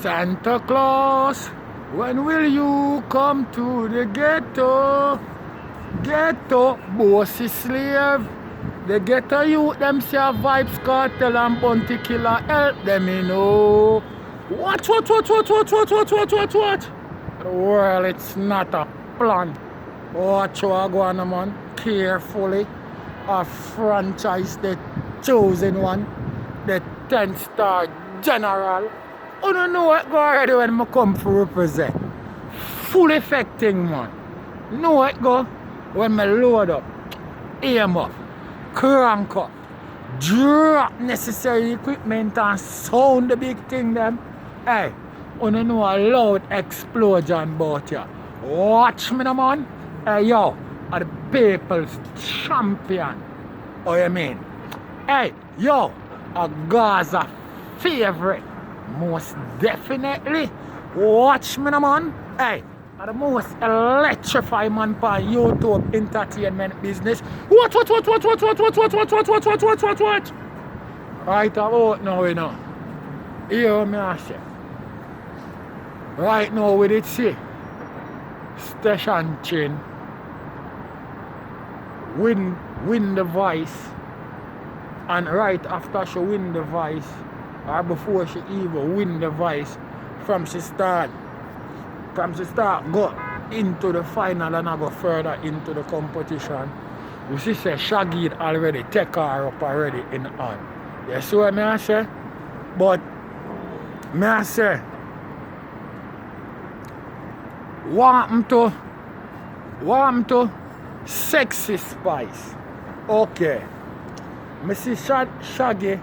Santa Claus, when will you come to the ghetto? Ghetto, bossy slave. The ghetto youth, them say vybz, kartel and bounty killer, help them, you know. What? Well, it's not a plan. Watch what go on, man. Carefully. A franchise, the chosen one. The 10-star general. You don't know what go already when I come to represent. Full effecting, man. Know what go when I load up, aim up, crank up, drop necessary equipment and sound the big thing them. Hey, you don't know a loud explosion about you. Watch me, no, man. Hey, yo, are the people's champion. Oh, you mean? Hey, yo, a Gaza favorite. Most definitely. Watch me, no, man. Hey, are the most electrifying man for YouTube entertainment business. What? Right about now, you know. Hear me, I say. Right now, with it, see. Station chain. Win the voice. And right after she win the voice, or before she even win the voice, from she start go into the final and I go further into the competition, you see say Shaggy already take her up already in hand. You see what I say? But I say, what happened to Sexy Spice? Okay. I see Shaggy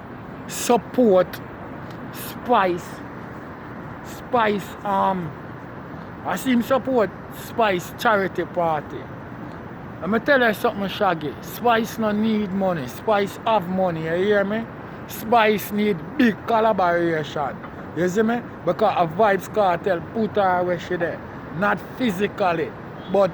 support Spice, I see him support Spice charity party. I'm going to tell you something, Shaggy. Spice no need money. Spice have money, you hear me? Spice need big collaboration. You see me? Because a vybz kartel put her where she there. Not physically, but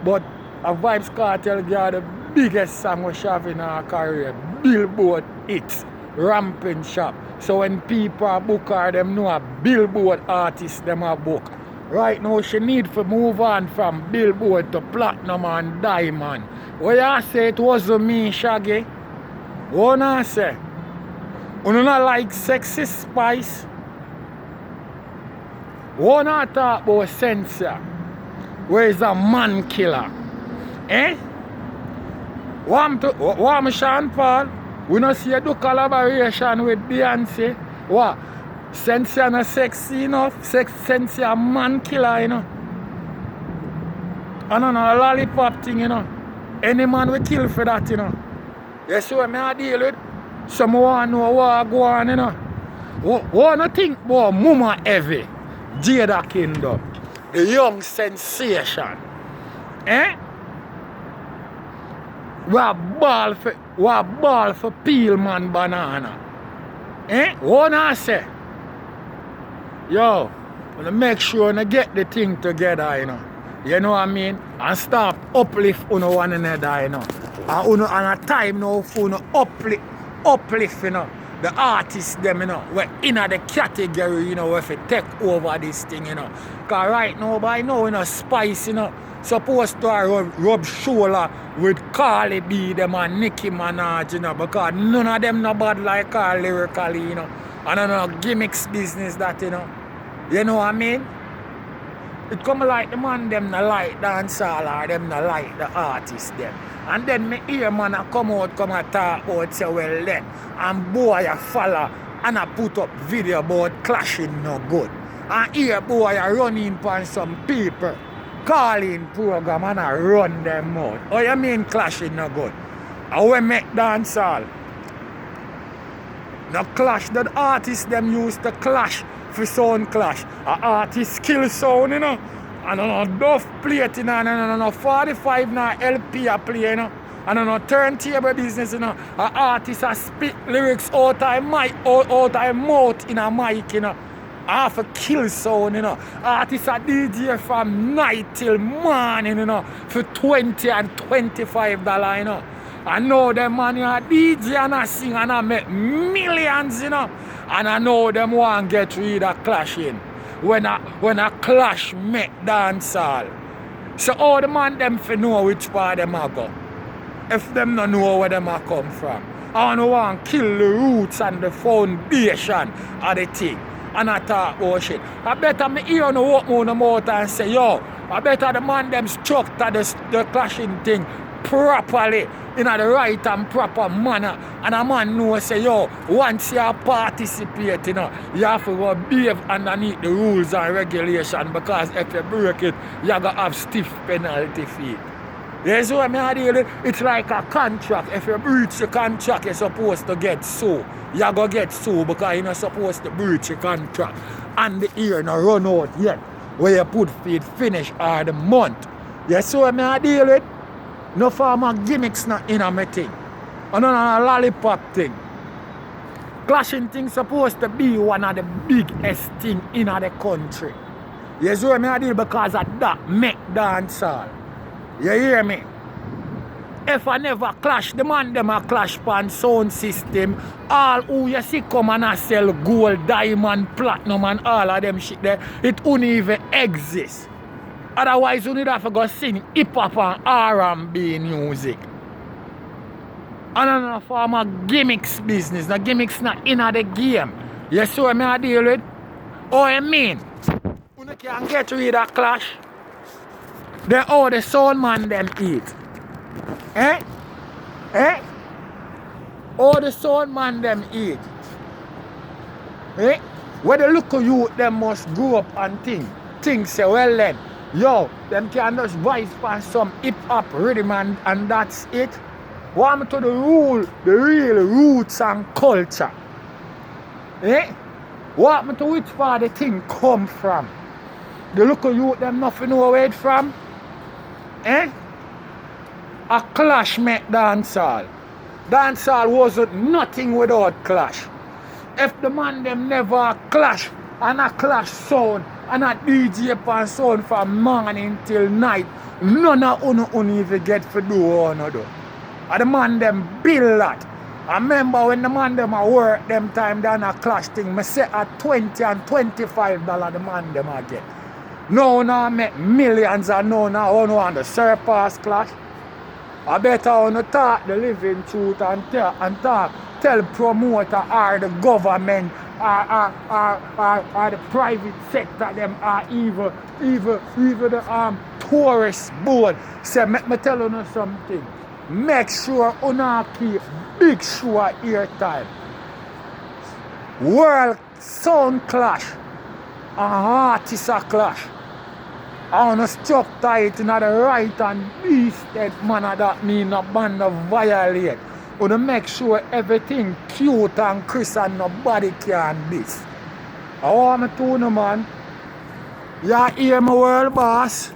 a vybz kartel got the biggest song we have in our career. Billboard hits, ramping shop. So when people book her, them know a Billboard artist them a book. Right now she need to move on from Billboard to platinum and diamond. What you say it wasn't me, Shaggy? What you say? You don't like Sexy Spice? What you talk about Censor? Where is a man killer? Eh? What am Sean Paul? We don't see you do collaboration with Beyonce. What? Censor not sexy enough? Censor a man killer, you know. And on a lollipop thing, you know. Any man will kill for that, you know. You see what I deal with? Someone know what go on, you know. What you think about Mama Heavy, Jada Kingdom, the young sensation? Eh? What ball for peel man banana? Eh? What I say? Yo, wanna make sure you get the thing together, you know. You know what I mean? And start uplift one another, you know. And a time now for uplift, you know. The artists them, you know, we're in the category, you know, if you take over this thing, you know. Cause right now, by now, you know, Spice, you know, supposed to rub shoulder with Carly B them and Nicki Minaj, you know, because none of them no bad like her lyrically, you know. And I know gimmicks business that, you know. You know what I mean? It come like the man them no like dancehall or them no like the artist them. And then me hear man come and talk about say well then. And boy I follow and I put up video about clashing no good. And here boy I run in upon some people. Calling program and I run them out. Oh, you mean clashing no good? And we make dancehall. No clash that artists them used to clash for sound clash. An artist kill sound, you know. And no duff plate, you know, and no 45 now LP a play, you know. And no turntable business, you know. An artist a spit lyrics out of mic, out of mouth in a mic, you know. Half a kill sound, you know. Artists are DJ from night till morning, you know, for $20 and $25, you know. And now them man, you know, DJ and a sing and I make millions, you know. And I know them want get rid of clashing. When a clash make dancehall. So all the man them fi know which part them a go. If them no know where them a come from. I don't want kill the roots and the foundation of the thing. And I talk about shit. I better me hear no walk more no mouth and say, yo, I better the man them structure the clashing thing properly in the right and proper manner. And a man know say, yo, once you participate, you know, you have to go behave underneath the rules and regulation, because if you break it, you're going to have stiff penalty fee. That's what I deal with. It's like a contract. If you breach the contract, you're supposed to get sued. You're going to get sued because you're not supposed to breach the contract. And the year not run out yet. Where you put feed finish or the month. You see what I deal with? No form of gimmicks not in a me thing. And none of a lollipop thing. Clashing thing supposed to be one of the biggest thing in the country. You see what I deal with? Because of that make dancehall. You hear me? If I never clash, the man them a clash pan sound system. All who you see come and a sell gold, diamond, platinum and all of them shit there, it wouldn't even exist. Otherwise you need to go sing hip hop and R&B music. And another form of gimmicks business. The gimmicks not in the game. You see what I deal with? Oh, I mean, you can get rid of clash. Then all the sound man them eat. Eh? Eh? All the sound man them eat. Eh? Where the local youth them must grow up and think say, well then, yo, them can just voice for some hip hop rhythm and that's it. What happened to the real roots and culture? Eh? What happened to which part the thing come from? The local youth them nothing know where it from? Eh? A clash make dancehall. Dancehall wasn't nothing without clash. If the man them never clash and a clash sound and a DJ pan sound from morning till night, none of you even get for do one or do. And the man them build that. I remember when the man them a work them time down a clash thing, me say at $20 and $25 the man them a get. Now make millions and now on the surpass clash. I better on talk the living truth and tell promoter or the government or the private sector them or even the tourist board. Say make me tell you something. Make sure you keep big show airtime. World sound clash and artist a clash. I want to structure it in the right and beasted manner that mean a band of violate. I want to make sure everything cute and crisp and nobody can this. I want me to know, man. You hear my world boss?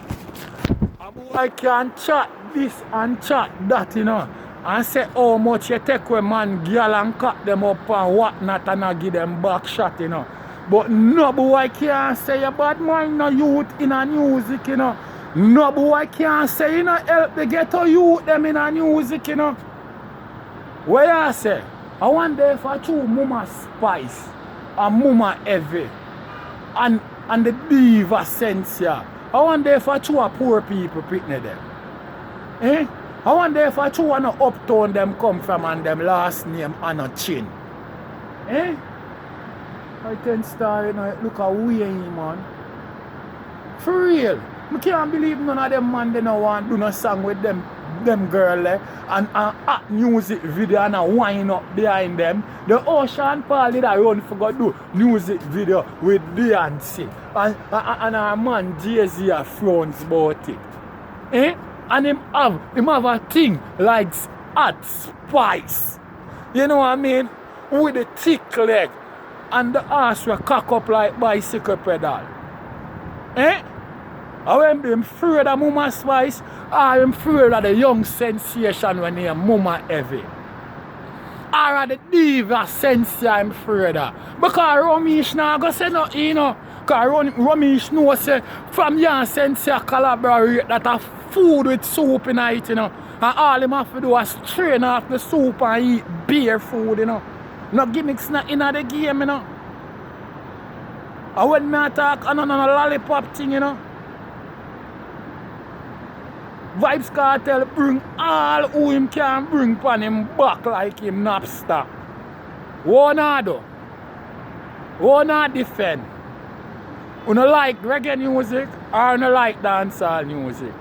A boy can chat this and chat that, you know. And say how much you take with man, girl and cut them up and whatnot and I give them back shot, you know. But no boy can't say a bad man no youth in a music, you know. No boy can't say you know help the ghetto youth them in a music, you know. What I say? I wonder if I choose Mama Spice and Mama Heavy and the Diva Sensia. I wonder if I choose a poor people picnic them. Eh? I wonder if I choose one uptown them come from and them last name and a chin. Eh? I 10 star, you know, look how we ain't, man. For real. I can't believe none of them man they don't want to do no song with them girl and act music video and a wind up behind them. The Ocean Paul did a run for go do music video with Beyonce. And our man Jay-Z a frowns about it. Eh? And him have a thing like Hot Spice. You know what I mean? With the thick leg. And the ass will cock up like bicycle pedal. Eh? I when be afraid of Mama Spice, I am afraid of the young sensation when they Mama Heavy. Or the Diva Sensia I'm afraid of. Because Ramesh now go say nothing, you know. Because Ramesh knows say from young Sensia collaborate that a food with soup in it, you know. And all him have to do is strain off the soup and eat beer food, you know. No gimmicks not in the game, you know. And when me talk, I don't know no lollipop thing, you know. Vybz Kartel bring all who him can bring pan him back like him Napster. What not do? What not defend? You don't like reggae music or you don't like dancehall music?